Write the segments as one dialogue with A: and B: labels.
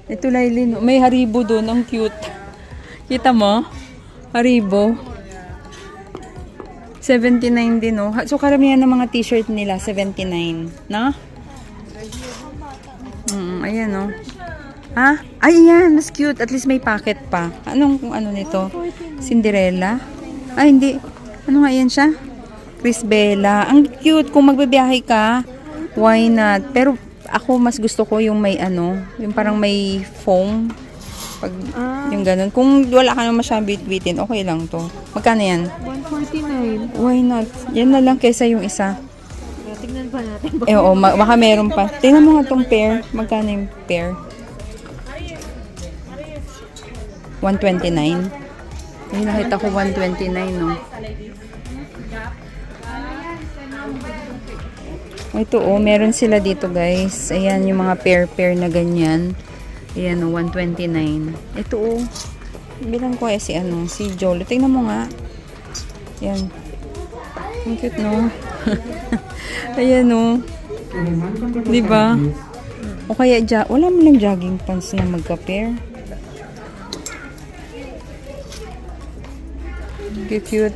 A: Ito Lailin, may Haribo doon, ang cute. Kita mo? Haribo. 79 din, oh. So, karamihan ng mga t-shirt nila, 79. No? Ayan, oh. Ha? Ay, yan. Mas cute. At least may pocket pa. Anong ano nito? Cinderella? Ay, hindi. Ano nga yan siya? Chris Bella. Ang cute. Kung magbibiyahe ka, why not? Pero ako mas gusto ko yung may ano, yung parang may foam. Pag yung ganun. Kung wala ka naman masyadong bitbitin, okay lang to. Magkano yan?
B: 149.
A: Why not? Yan na lang kaysa yung isa.
B: Tignan pa natin.
A: Oo, baka meron pa. Tingnan mo nga tong pair. Magkano yung pair? 129. Ay, nakita ko 129, no? Ito, oh, meron sila dito, guys. Ayan, yung mga pair-pair na ganyan. Ayan, oh, 129. Ito, oh. Bilang ko si Jolo. Tingnan mo nga. Ayan. Ang cute, no? Ayan, oh. Diba? O kaya, wala mo lang jogging pants na magka-pair. Cute.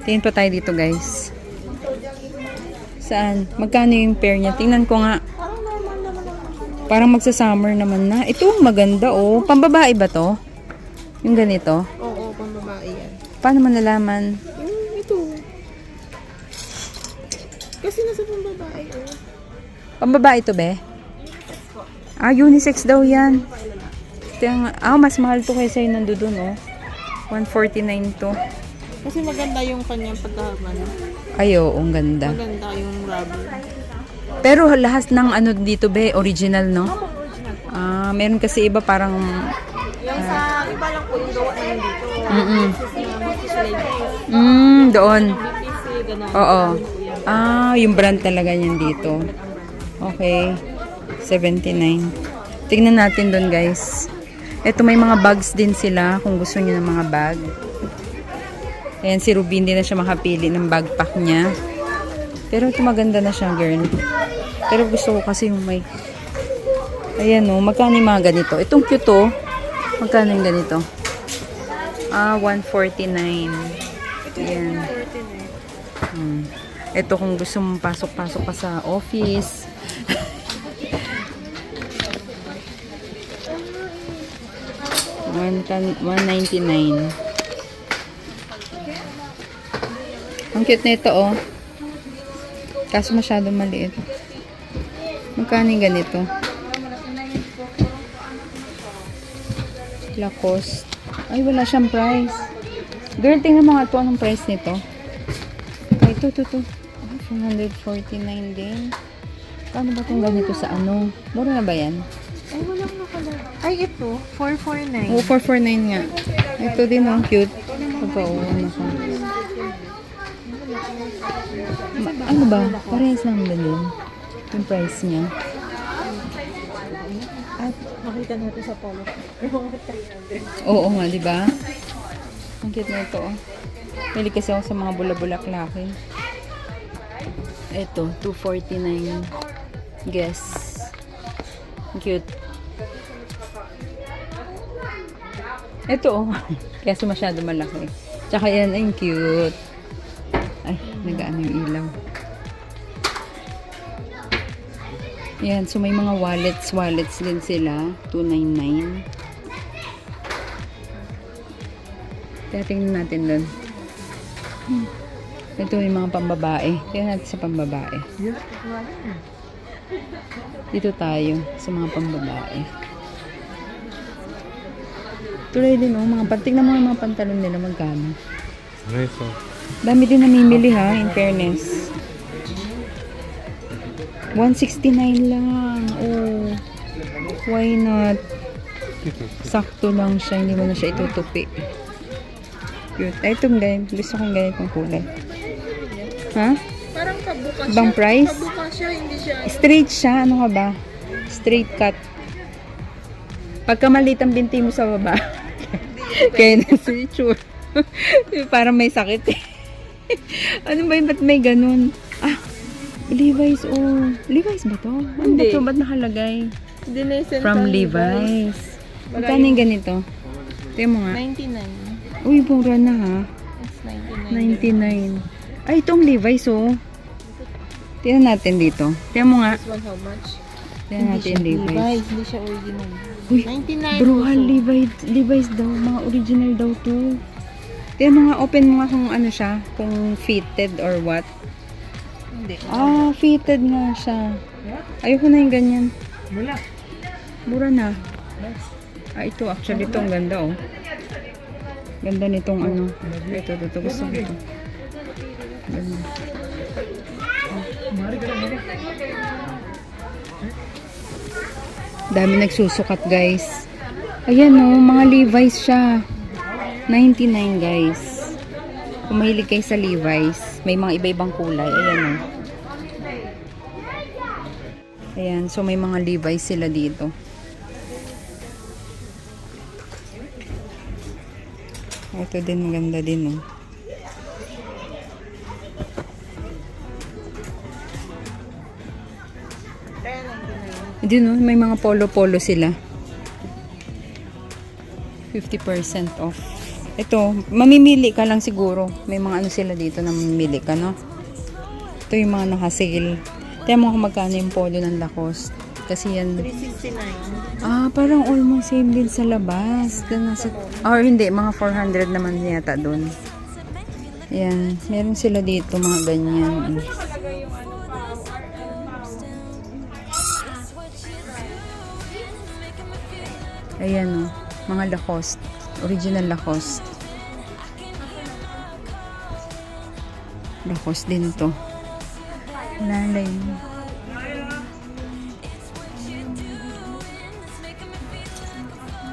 A: Tingin pa tayo dito, guys. Saan? Magkano yung pair niya? Tingnan ko nga. Parang magsa-summer naman na. Ito, maganda, oh. Pambabae ba to? Yung ganito?
B: Oo, pambabae yan.
A: Paano mo nalaman?
B: Ito. Kasi nasa pambabae, oh.
A: Pambabae to, be? Unisex daw yan. Mas mahal to kaysa yung nandoon, oh. 149 to.
B: Kasi maganda yung kanyang pagkahaman.
A: Ay, oo, ang ganda.
B: Maganda yung rubber.
A: Pero lahat ng ano dito, be, original, no? Meron kasi iba parang...
B: Yung sa iba lang po yung gawa na yun dito.
A: Doon.
B: BPC, gano'n.
A: Oo. Yung brand talaga niyan dito. Okay. 79. Tingnan natin doon, guys. Ito, may mga bags din sila kung gusto niyo ng mga bag. Ayan, si Rubin din na siya makapili ng backpack niya. Pero ito maganda na siya, girl. Pero gusto ko kasi yung may... Ayan, oh. Magkano yung mga ganito? Itong cute, oh. Magkano yung ganito? 149. Ayan. Ito kung gusto mong pasok-pasok pa sa office. $199. Ang cute na ito, oh. Kaso masyadong maliit. Magkano yung ganito? Lacoste. Ay, wala siyang price. Girl, tingnan mo nga ito. Anong price nito? Ay, ito. 449 din. Paano ba itong ganito sa ano? Mura na ba yan?
B: Ay, walang nakala. Ay, ito. 449.
A: Oo, 449 nga. Ito din, oh. Cute. Pagpauwan ako. Ano ba? Parehas lang ba yun? Yung price niya.
B: At makita natin sa polo.
A: Oo nga, di ba? Ang cute na ito, oh. Pili kasi ako sa mga bula-bulak laki. Ito, 249. Guess. Ang cute. Ito, oh. Kaso masyado malaki. Tsaka yan, ay cute. Ay, nagaano yung ilaw. Yan, so may mga wallets din sila. 299. Kaya tingnan natin doon. Ito yung mga pambabae. Tingnan natin sa pambabae. Dito tayo sa mga pambabae. Tuloy din, oh. Tingnan mo yung mga pantalon nila. Magkano?
C: Nice, oh.
A: Dami din namimili, ha, in fairness. 169 lang. Oh. Why not? Sakto lang siya. Hindi mo na siya itutupi. Cute. Ay, itong ganyan. Gusto kong ganitong kulay. Ha?
B: Parang pabuka siya.
A: Ibang price?
B: Pabuka siya, hindi siya.
A: Straight siya. Ano ka ba? Straight cut. Pagka maliit ang binti mo sa baba. Kaya na sure. Parang may sakit eh. Ano ba yun? Ba't may ganun? Levi's, oh. Levi's ba to? Ano ba
B: Hindi.
A: to? Ba't nakalagay?
B: Dinescent
A: From Levi's. Magkano yung ganito? Tingnan mo nga.
B: 99.
A: Uy, mura na ha.
B: It's 99.
A: 99. Ay, itong Levi's, oh. Tingnan natin dito. Tingnan mo nga.
B: This one how much?
A: Tingnan natin yung Levi's.
B: Hindi siya original.
A: Uy,
B: 99
A: bruhal
B: peso.
A: Levi's daw. Mga original daw to. Tingnan mo nga, open mo nga kung ano siya. Kung fitted or what.
B: Hindi.
A: Ah, fitted nga siya. Ayoko na yung ganyan.
B: Wala.
A: Mura na. Ah, ito actually ito ang ganda oh. Ganda nitong ano. Ito, gusto ko ito. Ganda. Dami nagsusukat guys. Ayan oh, mga Levi's siya. 99 guys. Kung mahilig kayo sa Levi's, may mga iba-ibang kulay. Ayan oh. Ayan, so may mga Levi's sila dito. Ito din, maganda din, oh. Hindi, no? May mga polo-polo sila. 50% off. Ito, mamimili ka lang siguro. May mga ano sila dito na mamimili ka, no? Ito yung mga naka-sale. Tiyan mo kung magkano yung polo ng Lacoste. Kasi yan...
B: 369.
A: Ah, parang almost same din sa labas. Or hindi, mga 400 naman yata doon. Yan, meron sila dito mga ganyan. Ayan o, mga Lacoste. Original Lacoste. Lacoste din to. Lalay.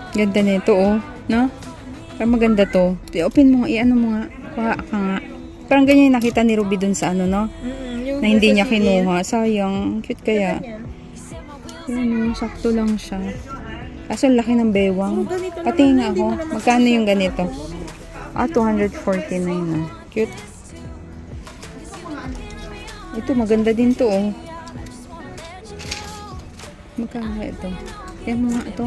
A: Ganda nito oh, no? Parang maganda to. Open mo nga, i-ano mo nga. Kuha ka nga. Parang ganyan yung nakita ni Ruby dun sa ano, no? Na hindi niya kinuha. Sayang. Cute kaya. Yan, sakto lang siya. Kaso laki ng bewang. Patingin nga ako. Magkano yung ganito? Ah, 249 na. Cute. Ito, maganda din to oh. Magkano nga ito? Yan mga ito.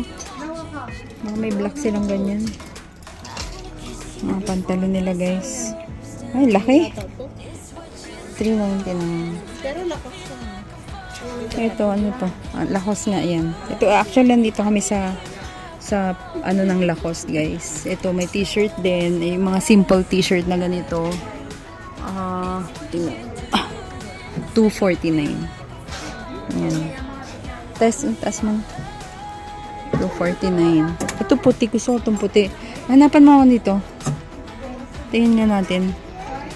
A: Mga may black silang ganyan. Mga pantalon nila guys. Ay, laki. 399.
B: Pero lakas siya.
A: Ito, ano to? Ah, Lacoste nga yan. Ito, actually, nandito kami sa ano ng Lacoste, guys. Ito, may t-shirt din. Yung mga simple t-shirt na ganito. Tingnan. 249. Ayan. Taas man. 249. Ito puti. Gusto ko itong puti. Hanapan mo ako nito. Tingnan nga natin.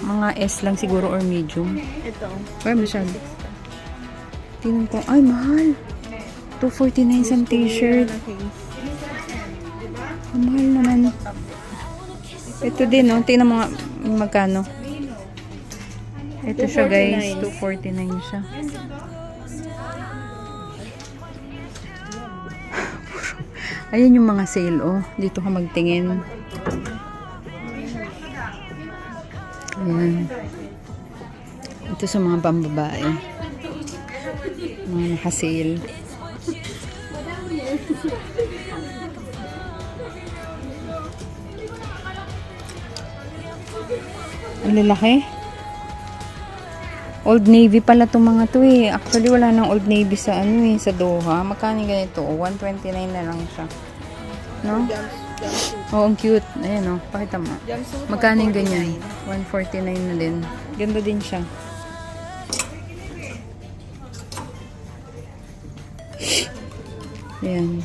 A: Mga S lang siguro or medium.
B: Ito.
A: Ay, masyado. Tingnan ko. Ay, mahal. 249 sa t-shirt. Ang mahal naman. Ito din, no? Tingnan mo nga magkano. Ito siya, guys. 249 siya. Ayan yung mga sale, oh. Dito ka magtingin. Ayan. Ito sa mga pambabae. Mga naka-sale. Ang lalaki. Old Navy pala itong mga to eh. Actually, wala nang Old Navy sa ano eh, sa Doha. Magkano ganito? 129 na lang siya. No? Oh, ang cute. Ayan oh, pakita mo. Magkano yung ganyan? 149 na din. Ganda din siya. Ayan.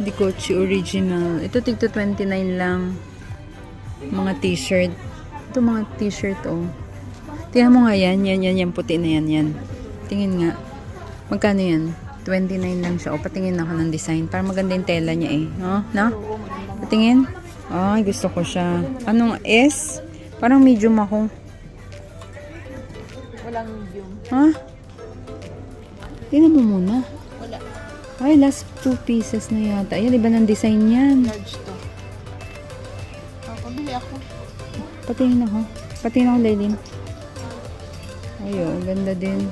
A: Dikochi original. Ito tigto 29 lang. Mga t-shirt. Ito mga t-shirt oh. Tingnan mo nga yan. Yan. Puti na yan. Tingin nga. Magkano yan? 29 lang siya. O, patingin ako ng design. Para maganda yung tela niya eh. Oh, no? Patingin. Ay, gusto ko siya. Anong S? Parang medium ako.
B: Wala lang medium.
A: Ha? Tingnan mo muna.
B: Wala.
A: Ay, last 2 pieces na yata. Ayan, iba ng design yan.
B: Large to. Pabili ako.
A: Patingin ako. Patingin ako, Laylin. Ayun, ganda din.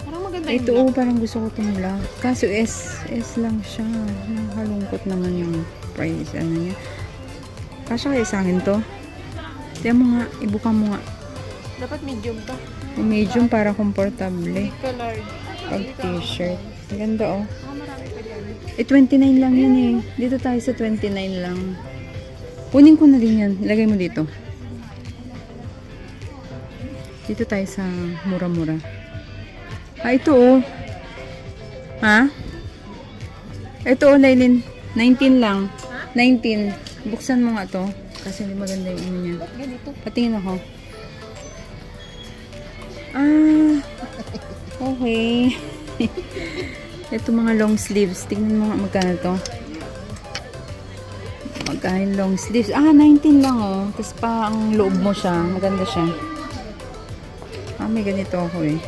B: Parang maganda
A: Ito, parang gusto ko itong black. Kaso S lang siya. Nakakalungkot naman yung price. Ano niya. Kasya kaya sa akin to? Tiyan mo nga, ibuka mo nga.
B: Dapat medium to.
A: Yung medium para komportable.
B: Ika large.
A: Pag t-shirt. Ganda oh.
B: Marami pa dyan.
A: 29 lang yan eh. Dito tayo sa 29 lang. Kunin ko na din yan. Ilagay mo dito. Dito tayo sa mura-mura. Ito oh. Ha? Ito oh, Laylin. 19 lang. 19. Buksan mo nga to. Kasi hindi maganda yung ano niya.
B: Ganito.
A: Patingin ako. Ah. Okay. Ito mga long sleeves. Tingnan mo nga magkano to. Magkano yung long sleeves. 19 lang oh. Tapos pa ang loob mo siya. Maganda siya. May ganito ako eh.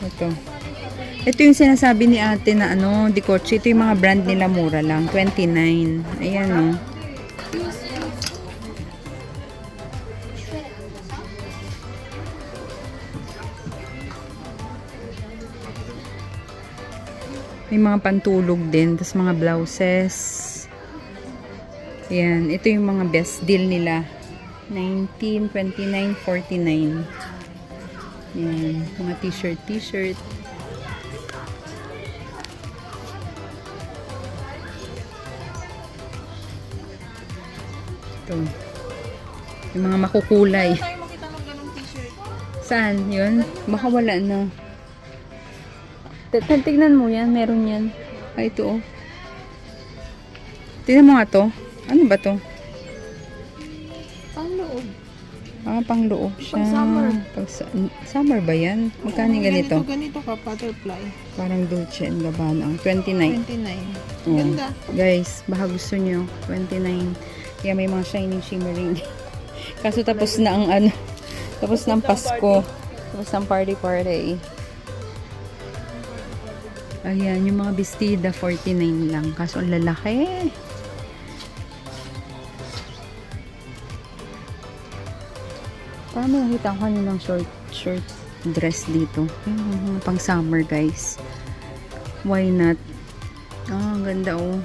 A: Ito. Ito yung sinasabi ni ate na ano, Dicoche. Ito yung mga brand nila mura lang. 29. Ayan oh. May mga pantulog din. Tapos mga blouses. Ayan. Ito yung mga best deal nila. 19, 29, 49. Ayan. Mga t-shirt. Ito. Yung mga makukulay.
B: Tayo makita ng ganong t-shirt.
A: Saan? Yun? Baka wala na. Tignan mo yan. Meron yan. Ito oh. Tignan mo nga to. Ano ba to?
B: Pang loob.
A: Pang loob siya.
B: Pang summer.
A: Summer ba yan? Magkano yung ganito?
B: Ganito ka, butterfly.
A: Parang Dolce & Gabbana. Ang 29.
B: 29.
A: Oh.
B: Ganda.
A: Guys, baka gusto nyo. 29. Kaya may mga shining shimmering. Kaso tapos na ang ano. Tapos ng Pasko. Tapos ng party. Ayan, yung mga bestida 49 lang. Kaso ang lalaki. Parang nakita ko kanilang short dress dito. Yung pang summer guys. Why not? Ang ganda oh.